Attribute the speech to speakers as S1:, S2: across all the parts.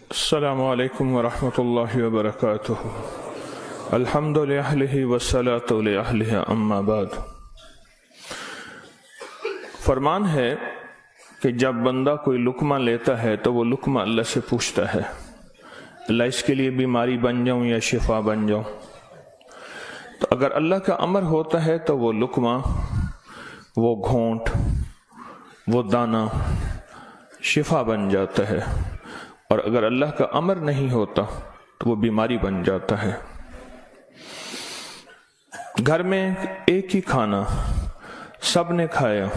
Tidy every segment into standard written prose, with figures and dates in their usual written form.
S1: السلام علیکم ورحمۃ اللہ وبرکاتہ۔ الحمد للہ والصلاۃ لأہلہ اما بعد۔ فرمان ہے کہ جب بندہ کوئی لقمہ لیتا ہے تو وہ لقمہ اللہ سے پوچھتا ہے، اللہ اس کے لیے بیماری بن جاؤں یا شفا بن جاؤں؟ تو اگر اللہ کا امر ہوتا ہے تو وہ لقمہ، وہ گھونٹ، وہ دانہ شفا بن جاتا ہے، اور اگر اللہ کا امر نہیں ہوتا تو وہ بیماری بن جاتا ہے۔ گھر میں ایک ہی کھانا سب نے کھایا،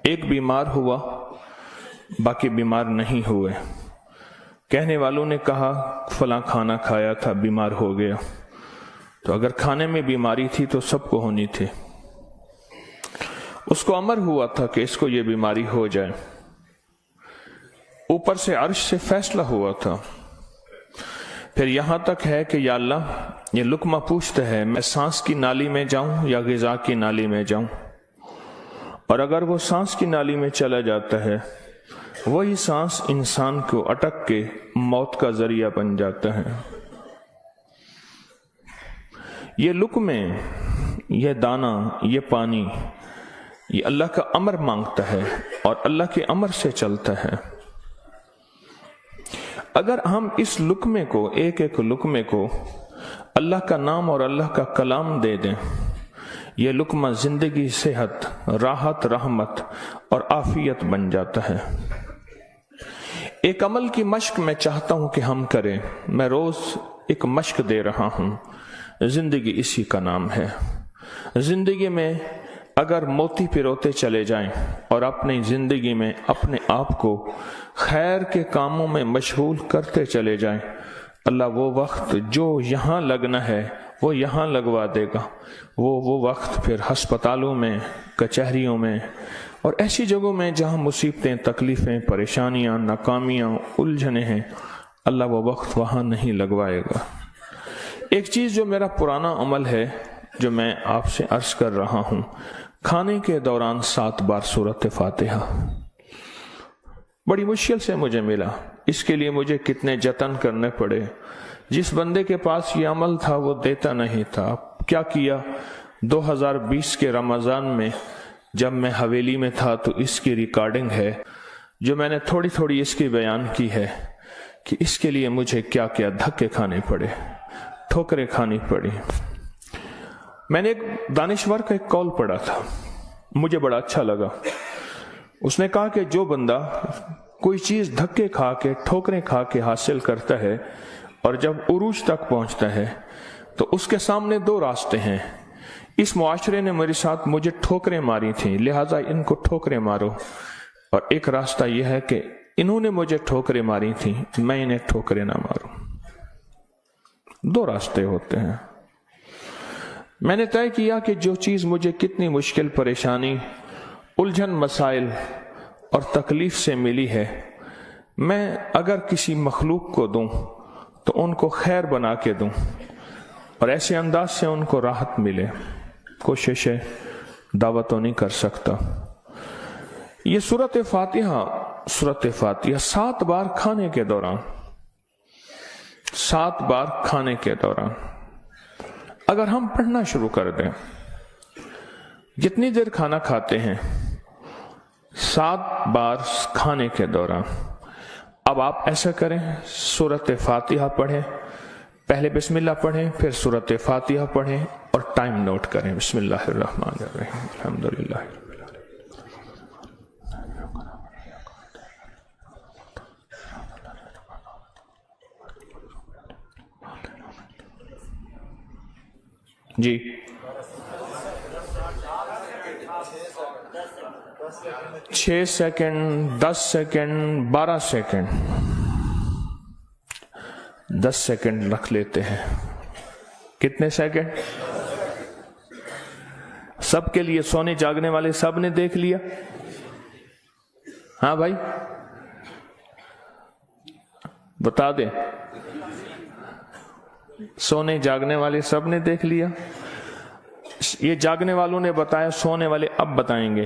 S1: ایک بیمار ہوا باقی بیمار نہیں ہوئے، کہنے والوں نے کہا فلاں کھانا کھایا تھا بیمار ہو گیا، تو اگر کھانے میں بیماری تھی تو سب کو ہونی تھی۔ اس کو امر ہوا تھا کہ اس کو یہ بیماری ہو جائے، اوپر سے عرش سے فیصلہ ہوا تھا۔ پھر یہاں تک ہے کہ یا اللہ یہ لقمہ پوچھتا ہے میں سانس کی نالی میں جاؤں یا غذا کی نالی میں جاؤں، اور اگر وہ سانس کی نالی میں چلا جاتا ہے وہی سانس انسان کو اٹک کے موت کا ذریعہ بن جاتا ہے۔ یہ لقمے، یہ دانہ، یہ پانی، یہ اللہ کا امر مانگتا ہے اور اللہ کے امر سے چلتا ہے۔ اگر ہم اس لقمے کو، ایک ایک لقمے کو اللہ کا نام اور اللہ کا کلام دے دیں، یہ لقمہ زندگی، صحت، راحت، رحمت اور عافیت بن جاتا ہے۔ ایک عمل کی مشق میں چاہتا ہوں کہ ہم کریں، میں روز ایک مشق دے رہا ہوں، زندگی اسی کا نام ہے۔ زندگی میں اگر موتی پروتے چلے جائیں اور اپنی زندگی میں اپنے آپ کو خیر کے کاموں میں مشغول کرتے چلے جائیں، اللہ وہ وقت جو یہاں لگنا ہے وہ یہاں لگوا دے گا۔ وہ وقت پھر ہسپتالوں میں، کچہریوں میں اور ایسی جگہوں میں جہاں مصیبتیں، تکلیفیں، پریشانیاں، ناکامیاں، الجھنیں ہیں، اللہ وہ وقت وہاں نہیں لگوائے گا۔ ایک چیز جو میرا پرانا عمل ہے، جو میں آپ سے عرض کر رہا ہوں، کھانے کے دوران 7 بار سورۃ فاتحہ، بڑی مشکل سے مجھے ملا، اس کے لیے مجھے کتنے جتن کرنے پڑے۔ جس بندے کے پاس یہ عمل تھا وہ دیتا نہیں تھا۔ کیا کیا، 2020 کے رمضان میں جب میں حویلی میں تھا تو اس کی ریکارڈنگ ہے، جو میں نے تھوڑی تھوڑی اس کی بیان کی ہے کہ اس کے لیے مجھے کیا کیا دھکے کھانے پڑے، ٹھوکریں کھانی پڑی۔ میں نے ایک دانشور کا ایک قول پڑھا تھا، مجھے بڑا اچھا لگا۔ اس نے کہا کہ جو بندہ کوئی چیز دھکے کھا کے، ٹھوکریں کھا کے حاصل کرتا ہے اور جب عروج تک پہنچتا ہے تو اس کے سامنے 2 راستے ہیں۔ اس معاشرے نے میرے ساتھ مجھے ٹھوکریں ماری تھیں، لہٰذا ان کو ٹھوکریں مارو، اور ایک راستہ یہ ہے کہ انہوں نے مجھے ٹھوکریں ماری تھیں، میں انہیں ٹھوکریں نہ ماروں۔ 2 راستے ہوتے ہیں۔ میں نے طے کیا کہ جو چیز مجھے کتنی مشکل، پریشانی، الجھن، مسائل اور تکلیف سے ملی ہے، میں اگر کسی مخلوق کو دوں تو ان کو خیر بنا کے دوں اور ایسے انداز سے ان کو راحت ملے۔ کوشش ہے، دعوت تو نہیں کر سکتا۔ یہ سورۃ فاتحہ 7 بار کھانے کے دوران، 7 بار کھانے کے دوران اگر ہم پڑھنا شروع کر دیں، جتنی دیر کھانا کھاتے ہیں 7 بار کھانے کے دوران، اب آپ ایسا کریں، سورۃ فاتحہ پڑھیں، پہلے بسم اللہ پڑھیں، پھر سورۃ فاتحہ پڑھیں اور ٹائم نوٹ کریں۔ بسم اللہ الرحمن الرحیم، الحمدللہ۔ جی 6 سیکنڈ، 10 سیکنڈ، 12 سیکنڈ، 10 سیکنڈ رکھ لیتے ہیں۔ کتنے سیکنڈ؟ سب کے لیے، سونے جاگنے والے سب نے دیکھ لیا؟ ہاں بھائی بتا دیں، سونے جاگنے والے سب نے دیکھ لیا؟ یہ جاگنے والوں نے بتایا، سونے والے اب بتائیں گے،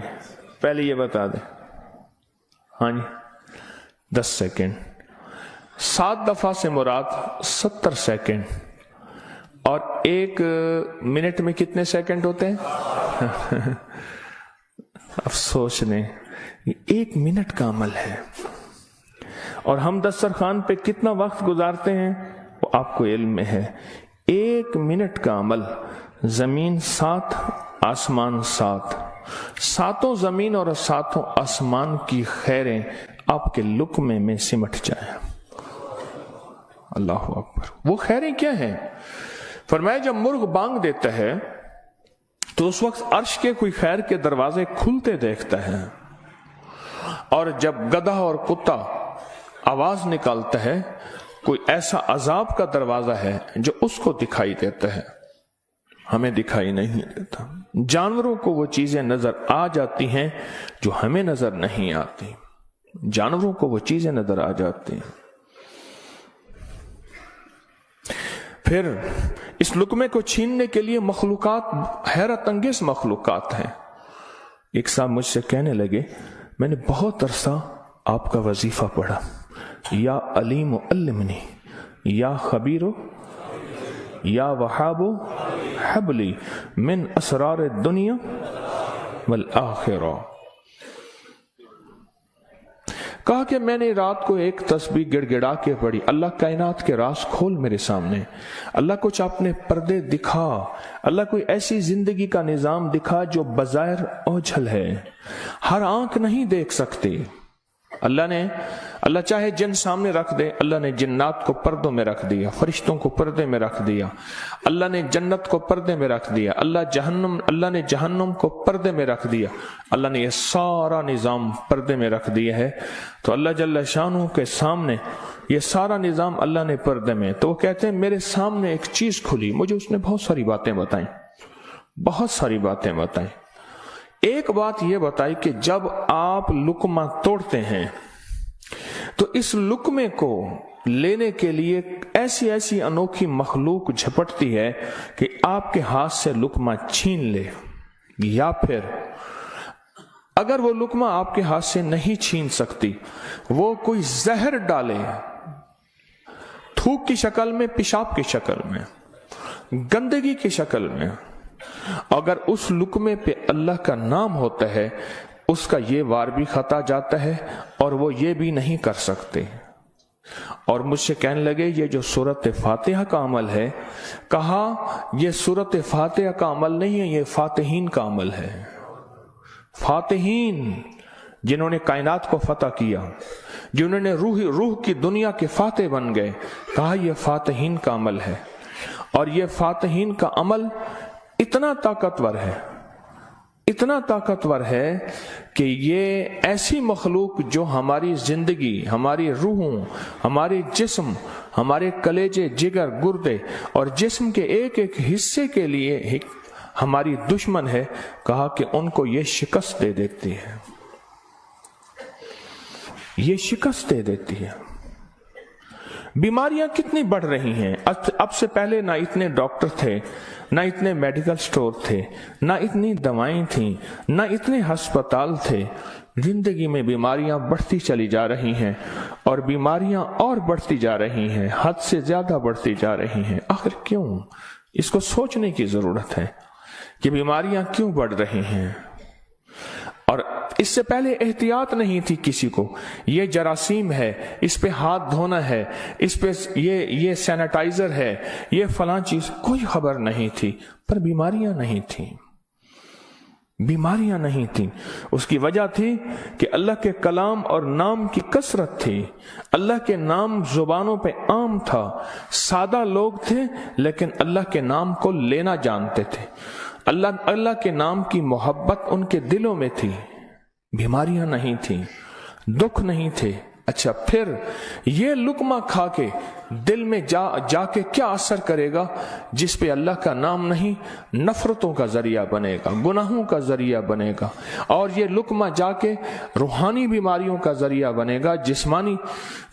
S1: پہلے یہ بتا دیں۔ ہاں جی 10 سیکنڈ۔ 7 دفعہ سے مراد 70 سیکنڈ، اور 1 منٹ میں کتنے سیکنڈ ہوتے ہیں؟ اب سوچ لیں، 1 منٹ کا عمل ہے، اور ہم دسترخوان پہ کتنا وقت گزارتے ہیں وہ آپ کو علم میں ہے۔ 1 منٹ کا عمل، زمین 7 آسمان 7، 7 زمین اور 7 آسمان کی خیریں آپ کے لقمے میں سمٹ جائیں۔ اللہ اکبر۔ وہ خیریں کیا ہیں؟ فرمایا جب مرغ بانگ دیتا ہے تو اس وقت عرش کے کوئی خیر کے دروازے کھلتے دیکھتا ہے، اور جب گدھا اور کتا آواز نکالتا ہے کوئی ایسا عذاب کا دروازہ ہے جو اس کو دکھائی دیتا ہے، ہمیں دکھائی نہیں دیتا۔ جانوروں کو وہ چیزیں نظر آ جاتی ہیں جو ہمیں نظر نہیں آتی، جانوروں کو وہ چیزیں نظر آ جاتی ہیں۔ پھر اس لقمے کو چھیننے کے لیے مخلوقات، حیرت انگیز مخلوقات ہیں۔ ایک صاحب مجھ سے کہنے لگے، میں نے بہت عرصہ آپ کا وظیفہ پڑھا، یا علیم علمنی، یا خبیر یا وہاب حبلی من اسرار الدنیا والآخرہ۔ کہا کہ میں نے رات کو ایک تسبیح گڑ گڑا کے پڑھی، اللہ کائنات کے راز کھول میرے سامنے، اللہ کچھ اپنے پردے دکھا، اللہ کوئی ایسی زندگی کا نظام دکھا جو بظاہر اوجھل ہے، ہر آنکھ نہیں دیکھ سکتی۔ اللہ چاہے جن سامنے رکھ دے، اللہ نے جنات کو پردوں میں رکھ دیا، فرشتوں کو پردے میں رکھ دیا، اللہ نے جنت کو پردے میں رکھ دیا، اللہ نے جہنم کو پردے میں رکھ دیا، اللہ نے یہ سارا نظام پردے میں رکھ دیا ہے۔ تو اللہ جل شانہ کے سامنے یہ سارا نظام اللہ نے پردے میں، تو وہ کہتے ہیں میرے سامنے ایک چیز کھلی، مجھے اس نے بہت ساری باتیں بتائیں، بہت ساری باتیں بتائیں۔ ایک بات یہ بتائی کہ جب آپ لقمہ توڑتے ہیں تو اس لقمے کو لینے کے لیے ایسی ایسی انوکھی مخلوق جھپٹتی ہے کہ آپ کے ہاتھ سے لقمہ چھین لے، یا پھر اگر وہ لقمہ آپ کے ہاتھ سے نہیں چھین سکتی، وہ کوئی زہر ڈالے، تھوک کی شکل میں، پیشاب کی شکل میں، گندگی کی شکل میں، اگر اس لقمے پہ اللہ کا نام ہوتا ہے، اس کا یہ وار بھی خطا جاتا ہے اور وہ یہ بھی نہیں کر سکتے۔ اور مجھ سے کہنے لگے یہ جو سورۃ فاتحہ کا عمل ہے، کہا یہ سورۃ فاتحہ کا عمل نہیں ہے، یہ فاتحین کا عمل ہے۔ فاتحین جنہوں نے کائنات کو فتح کیا، جنہوں نے روح کی دنیا کے فاتح بن گئے، کہا یہ فاتحین کا عمل ہے۔ اور یہ فاتحین کا عمل اتنا طاقتور ہے، اتنا طاقتور ہے کہ یہ ایسی مخلوق جو ہماری زندگی، ہماری روحوں، ہمارے جسم، ہمارے کلیجے، جگر، گردے اور جسم کے ایک ایک حصے کے لیے ہماری دشمن ہے، کہا کہ ان کو یہ شکست دے دیتی ہے، یہ شکست دے دیتی ہے۔ بیماریاں کتنی بڑھ رہی ہیں، اب سے پہلے نہ اتنے ڈاکٹر تھے، نہ اتنے میڈیکل سٹور تھے، نہ اتنی دوائیں تھیں، نہ اتنے ہسپتال تھے۔ زندگی میں بیماریاں بڑھتی چلی جا رہی ہیں، اور بیماریاں اور بڑھتی جا رہی ہیں، حد سے زیادہ بڑھتی جا رہی ہیں۔ آخر کیوں؟ اس کو سوچنے کی ضرورت ہے کہ بیماریاں کیوں بڑھ رہی ہیں۔ اور اس سے پہلے احتیاط نہیں تھی کسی کو، یہ جراثیم ہے، اس پہ ہاتھ دھونا ہے، اس پہ یہ سینیٹائزر ہے، یہ فلاں چیز، کوئی خبر نہیں تھی، پر بیماریاں نہیں تھیں، بیماریاں نہیں تھیں۔ اس کی وجہ تھی کہ اللہ کے کلام اور نام کی کثرت تھی، اللہ کے نام زبانوں پہ عام تھا، سادہ لوگ تھے لیکن اللہ کے نام کو لینا جانتے تھے، اللہ کے نام کی محبت ان کے دلوں میں تھی، بیماریاں نہیں تھیں، دکھ نہیں تھے۔ اچھا، پھر یہ لقمہ کھا کے دل میں جا کے کیا اثر کرے گا؟ جس پہ اللہ کا نام نہیں، نفرتوں کا ذریعہ بنے گا، گناہوں کا ذریعہ بنے گا، اور یہ لقمہ جا کے روحانی بیماریوں کا ذریعہ بنے گا، جسمانی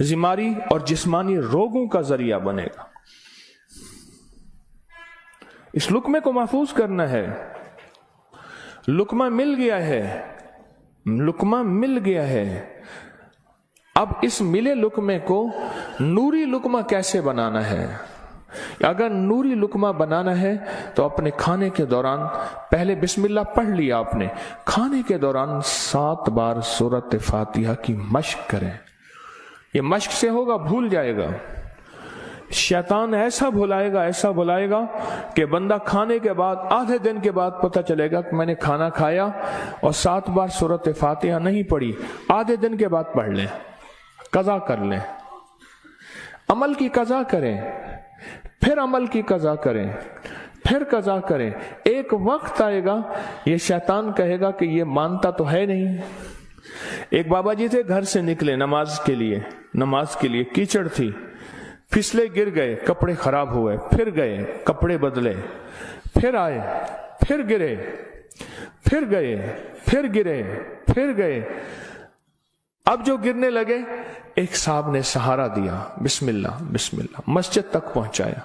S1: بیماری اور جسمانی روگوں کا ذریعہ بنے گا۔ اس لقمے کو محفوظ کرنا ہے۔ لقمہ مل گیا ہے، لقمہ مل گیا ہے، اب اس ملے لقمے کو نوری لقمہ کیسے بنانا ہے؟ اگر نوری لقمہ بنانا ہے تو اپنے کھانے کے دوران پہلے بسم اللہ پڑھ لیا آپ نے، کھانے کے دوران 7 بار سورۃ فاتحہ کی مشق کریں. یہ مشق سے ہوگا، بھول جائے گا. شیطان ایسا بھلائے گا کہ بندہ کھانے کے بعد آدھے دن کے بعد پتہ چلے گا کہ میں نے کھانا کھایا اور 7 بار سورۃ فاتحہ نہیں پڑھی. آدھے دن کے بعد پڑھ لیں، قضا کر لیں، عمل کی قضا کریں، پھر عمل کی قضا کریں، پھر قضا کریں. ایک وقت آئے گا یہ شیطان کہے گا کہ یہ مانتا تو ہے نہیں. ایک بابا جی تھے، گھر سے نکلے نماز کے لیے کیچڑ تھی، پھسلے، گر گئے، کپڑے خراب ہوئے، پھر گئے، کپڑے بدلے، پھر آئے، پھر گرے، پھر گئے، پھر گرے، پھر گئے. اب جو گرنے لگے ایک صاحب نے سہارا دیا، بسم اللہ بسم اللہ، مسجد تک پہنچایا.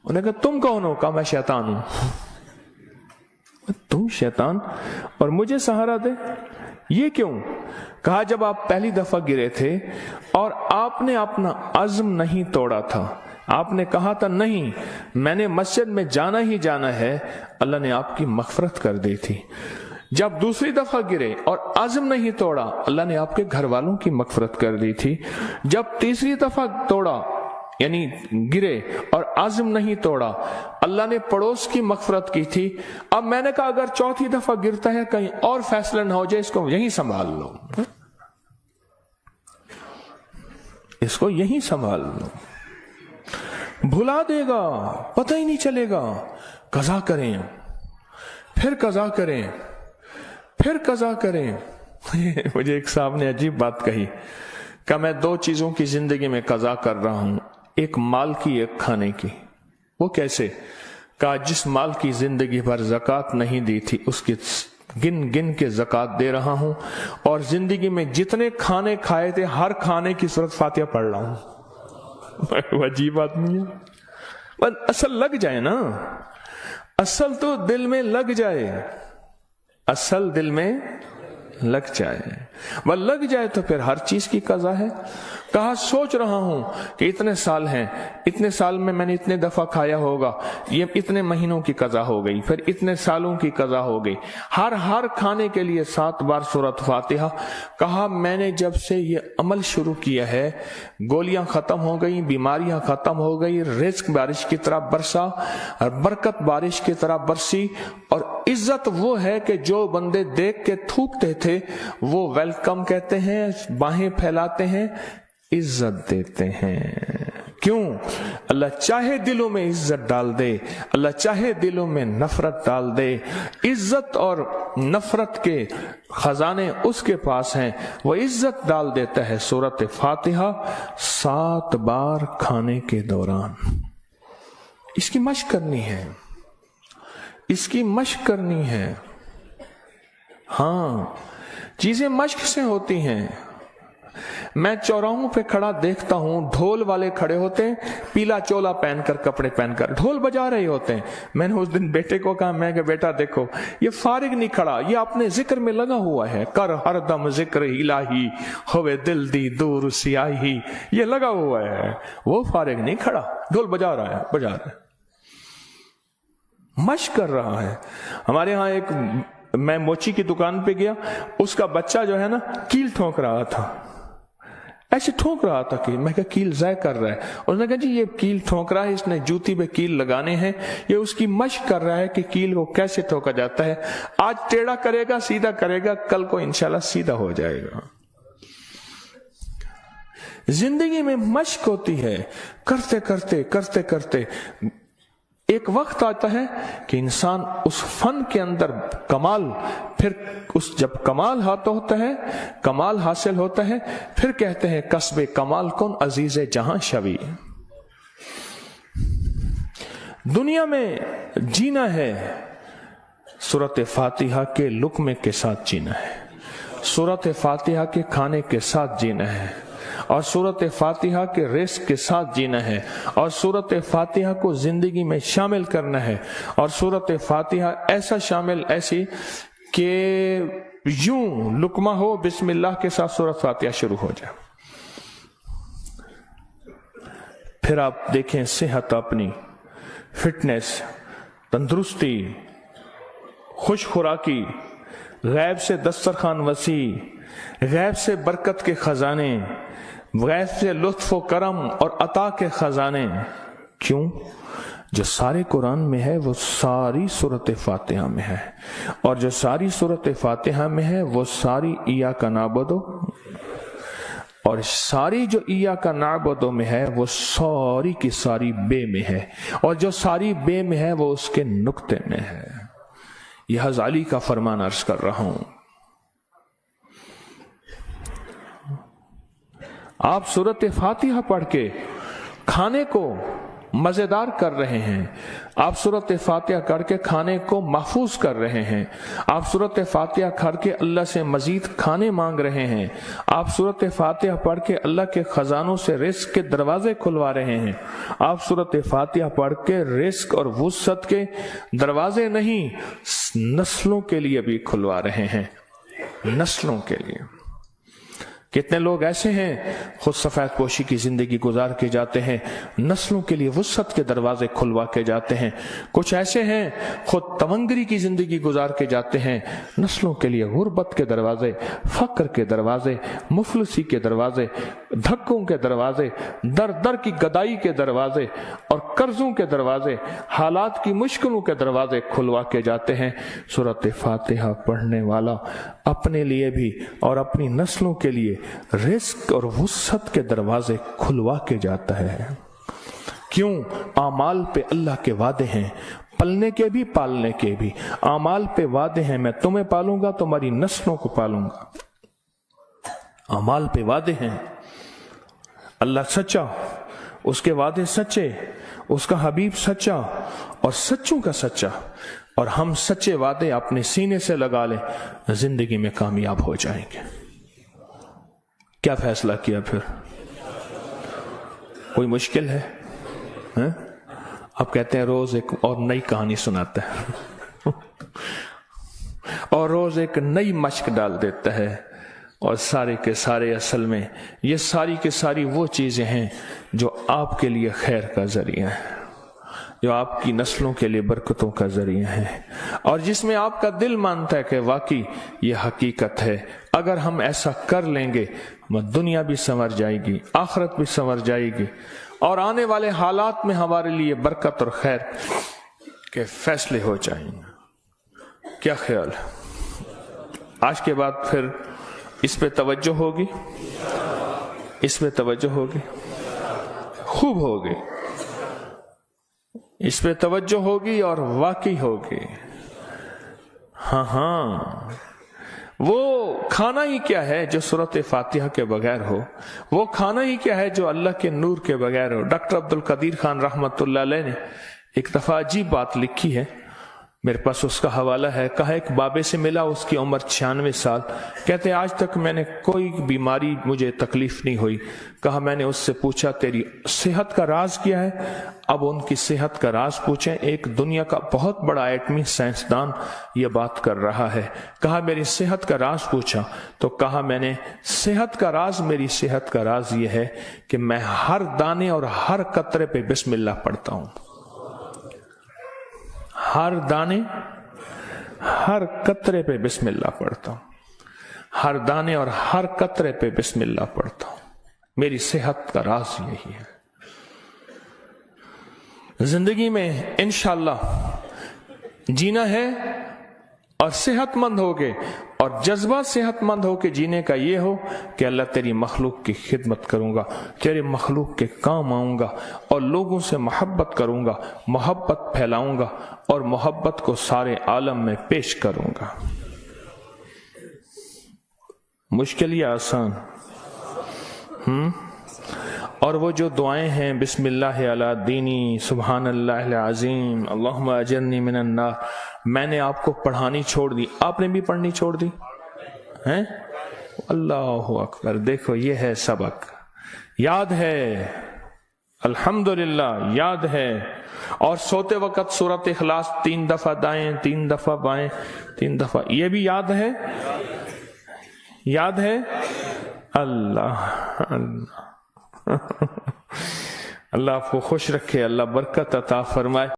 S1: انہوں نے کہا تم کون ہو؟ کہا میں شیطان ہوں. تم شیطان اور مجھے سہارا دے؟ یہ کیوں؟ کہا جب آپ پہلی دفعہ گرے تھے اور آپ نے اپنا عزم نہیں توڑا تھا، آپ نے کہا تھا نہیں میں نے مسجد میں جانا ہی جانا ہے، اللہ نے آپ کی مغفرت کر دی تھی. جب دوسری دفعہ گرے اور عزم نہیں توڑا، اللہ نے آپ کے گھر والوں کی مغفرت کر دی تھی. جب تیسری دفعہ توڑا یعنی گرے اور عزم نہیں توڑا، اللہ نے پڑوس کی مغفرت کی تھی. اب میں نے کہا اگر چوتھی دفعہ گرتا ہے کہیں اور فیصلہ نہ ہو جائے، اس کو یہیں سنبھال لو، اس کو یہیں سنبھال لو. بھلا دے گا، پتہ ہی نہیں چلے گا. قضا کریں، پھر قضا کریں، پھر قضا کریں. مجھے ایک صاحب نے عجیب بات کہی کہ میں 2 چیزوں کی زندگی میں قضا کر رہا ہوں، ایک مال کی، ایک کھانے کی. وہ کیسے؟ کہا جس مال کی زندگی بھر زکوٰۃ نہیں دی تھی اس کی گن گن کے زکوٰۃ دے رہا ہوں، اور زندگی میں جتنے کھانے کھائے تھے ہر کھانے کی سورۃ فاتحہ پڑھ رہا ہوں. وہ عجیب آدمی ہے. بس اصل لگ جائے نا، اصل تو دل میں لگ جائے، اصل دل میں لگ جائے. وہ لگ جائے تو پھر ہر چیز کی قضا ہے. کہا سوچ رہا ہوں کہ اتنے سال ہیں، اتنے سال میں نے اتنے دفعہ کھایا ہوگا، یہ اتنے مہینوں کی قضا ہو گئی، پھر اتنے سالوں کی قضا ہو گئی، ہر کھانے کے لیے 7 بار سورۃ فاتحہ. کہا میں نے جب سے یہ عمل شروع کیا ہے، گولیاں ختم ہو گئی، بیماریاں ختم ہو گئی، رزق بارش کی طرح برسا، برکت بارش کی طرح برسی. اور عزت وہ ہے کہ جو بندے دیکھ کے تھوکتے تھے وہ ویلکم کہتے ہیں، باہیں پھیلاتے ہیں، عزت دیتے ہیں. کیوں؟ اللہ چاہے دلوں میں عزت ڈال دے، اللہ چاہے دلوں میں نفرت ڈال دے. عزت اور نفرت کے خزانے اس کے پاس ہیں، وہ عزت ڈال دیتا ہے. سورۃ فاتحہ 7 بار کھانے کے دوران. اس کی مشق کرنی ہے، اس کی مشق کرنی ہے. ہاں چیزیں مشق سے ہوتی ہیں. میں چوراہوں پہ کھڑا دیکھتا ہوں، ڈھول والے کھڑے ہوتے ہیں، پیلا چولا پہن کر، کپڑے پہن کر ڈھول بجا رہے ہوتے ہیں. میں نے اس دن بیٹے کو کہا، میں کہ بیٹا دیکھو یہ فارغ نہیں کھڑا، یہ اپنے ذکر میں لگا ہوا ہے. کر ہر دم ذکر الہی، ہوئے دل دی دور سیاہی، یہ لگا ہوا ہے. وہ فارغ نہیں کھڑا، ڈھول بجا رہا ہے، مشق کر رہا ہے. ہمارے ہاں ایک، میں موچی کی دکان پہ گیا، اس کا بچہ جو ہے نا کیل ٹھونک رہا تھا، ایسے ٹھونک رہا تھا کہ میں کہا کیل ضائع کر رہا ہے. اس نے کہا جی یہ کیل ٹھونک رہا ہے، اس نے جوتی پہ کیل لگانے ہیں، یہ اس کی مشق کر رہا ہے کہ کیل کو کیسے ٹھوکا جاتا ہے. آج ٹیڑھا کرے گا، سیدھا کرے گا، کل کو انشاءاللہ سیدھا ہو جائے گا. زندگی میں مشق ہوتی ہے، کرتے کرتے کرتے کرتے ایک وقت آتا ہے کہ انسان اس فن کے اندر کمال، پھر جب کمال ہوتا ہے، کمال حاصل ہوتا ہے، پھر کہتے ہیں کسب کمال کن عزیز جہاں شوی. دنیا میں جینا ہے سورۃ فاتحہ کے لقمے کے ساتھ جینا ہے، سورۃ فاتحہ کے کھانے کے ساتھ جینا ہے، اور سورۃ فاتحہ کے رزق کے ساتھ جینا ہے، اور سورۃ فاتحہ کو زندگی میں شامل کرنا ہے. اور سورۃ فاتحہ ایسا شامل، ایسی کہ یوں لقمہ ہو، بسم اللہ کے ساتھ سورۃ فاتحہ شروع ہو جائے. پھر آپ دیکھیں صحت اپنی، فٹنس، تندرستی، خوش خوراکی، غیب سے دسترخوان وسیع، غیب سے برکت کے خزانے، غیب سے لطف و کرم اور عطا کے خزانے. کیوں؟ جو سارے قرآن میں ہے وہ ساری سورۃ فاتحہ میں ہے، اور جو ساری سورۃ فاتحہ میں ہے وہ ساری ایاک نعبد، اور ساری جو ایاک نعبد میں ہے وہ ساری کی ساری بے میں ہے، اور جو ساری بے میں ہے وہ اس کے نقطے میں ہے. یہ حضرت علی کا فرمان عرض کر رہا ہوں. آپ سورۃ فاتحہ پڑھ کے کھانے کو مزیدار کر رہے ہیں، آپ سورۃ فاتحہ کر کے کھانے کو محفوظ کر رہے ہیں، آپ سورۃ فاتحہ کر کے اللہ سے مزید کھانے مانگ رہے ہیں، آپ سورۃ فاتحہ پڑھ کے اللہ کے خزانوں سے رزق کے دروازے کھلوا رہے ہیں، آپ سورۃ فاتحہ پڑھ کے رزق اور وسعت کے دروازے نہیں نسلوں کے لیے بھی کھلوا رہے ہیں، نسلوں کے لیے. کتنے لوگ ایسے ہیں خود سفید پوشی کی زندگی گزار کے جاتے ہیں، نسلوں کے لیے وسعت کے دروازے کھلوا کے جاتے ہیں. کچھ ایسے ہیں خود تونگری کی زندگی گزار کے جاتے ہیں، نسلوں کے لیے غربت کے دروازے، فقر کے دروازے، مفلسی کے دروازے، دھکوں کے دروازے، در در کی گدائی کے دروازے اور قرضوں کے دروازے، حالات کی مشکلوں کے دروازے کھلوا کے جاتے ہیں. سورۃ فاتحہ پڑھنے والا اپنے لیے بھی اور اپنی نسلوں کے لیے رزق اور وسعت کے دروازے کھلوا کے جاتا ہے. کیوں؟ اعمال پہ اللہ کے وعدے ہیں، پلنے کے بھی پالنے کے بھی. اعمال پہ وعدے ہیں، میں تمہیں پالوں گا، تمہاری نسلوں کو پالوں گا. اعمال پہ وعدے ہیں. اللہ سچا، اس کے وعدے سچے، اس کا حبیب سچا اور سچوں کا سچا، اور ہم سچے وعدے اپنے سینے سے لگا لیں، زندگی میں کامیاب ہو جائیں گے. کیا فیصلہ کیا پھر؟ کوئی مشکل ہے؟ اب کہتے ہیں روز ایک اور نئی کہانی سناتا ہے اور روز ایک نئی مشق ڈال دیتا ہے، اور سارے کے سارے اصل میں یہ ساری کے ساری وہ چیزیں ہیں جو آپ کے لیے خیر کا ذریعہ ہے، جو آپ کی نسلوں کے لیے برکتوں کا ذریعہ ہے، اور جس میں آپ کا دل مانتا ہے کہ واقعی یہ حقیقت ہے. اگر ہم ایسا کر لیں گے دنیا بھی سنور جائے گی، آخرت بھی سنور جائے گی، اور آنے والے حالات میں ہمارے لیے برکت اور خیر کے فیصلے ہو جائیں گے. کیا خیال ہے؟ آج کے بعد پھر اس پہ توجہ ہوگی، اس پہ توجہ ہوگی، خوب ہوگی، اس پہ توجہ ہوگی اور واقعی ہوگی. ہاں وہ کھانا ہی کیا ہے جو سورۃ فاتحہ کے بغیر ہو، وہ کھانا ہی کیا ہے جو اللہ کے نور کے بغیر ہو. ڈاکٹر عبدالقدیر خان رحمت اللہ علیہ نے ایک دفعہ عجیب بات لکھی ہے، میرے پاس اس کا حوالہ ہے. کہا ایک بابے سے ملا، اس کی عمر 96 سال، کہتے آج تک میں نے کوئی بیماری مجھے تکلیف نہیں ہوئی. کہا میں نے اس سے پوچھا تیری صحت کا راز کیا ہے؟ اب ان کی صحت کا راز پوچھیں، ایک دنیا کا بہت بڑا ایٹمی سائنسدان یہ بات کر رہا ہے. کہا میری صحت کا راز پوچھا تو کہا میں نے صحت کا راز، میری صحت کا راز یہ ہے کہ میں ہر دانے اور ہر قطرے پہ بسم اللہ پڑھتا ہوں، ہر دانے ہر قطرے پہ بسم اللہ پڑھتا ہوں، ہر دانے اور ہر قطرے پہ بسم اللہ پڑھتا ہوں. میری صحت کا راز یہی ہے. زندگی میں انشاءاللہ جینا ہے اور صحت مند ہوگے، اور جذبہ صحت مند ہو کے جینے کا یہ ہو کہ اللہ تیری مخلوق کی خدمت کروں گا، تیرے مخلوق کے کام آؤں گا، اور لوگوں سے محبت کروں گا، محبت پھیلاؤں گا، اور محبت کو سارے عالم میں پیش کروں گا. مشکل یا آسان؟ اور وہ جو دعائیں ہیں بسم اللہ علی دینی، سبحان اللہ العظیم، اللہم اجرنی من النار، میں نے آپ کو پڑھانی چھوڑ دی، آپ نے بھی پڑھنی چھوڑ دی ہیں؟ اللہ اکبر. دیکھو یہ ہے سبق، یاد ہے الحمدللہ، یاد ہے. اور سوتے وقت سورۃ اخلاص 3 دفعہ دائیں، 3 دفعہ بائیں، 3 دفعہ، یہ بھی یاد ہے، یاد ہے. اللہ اللہ اللہ آپ کو خوش رکھے، اللہ برکت عطا فرمائے۔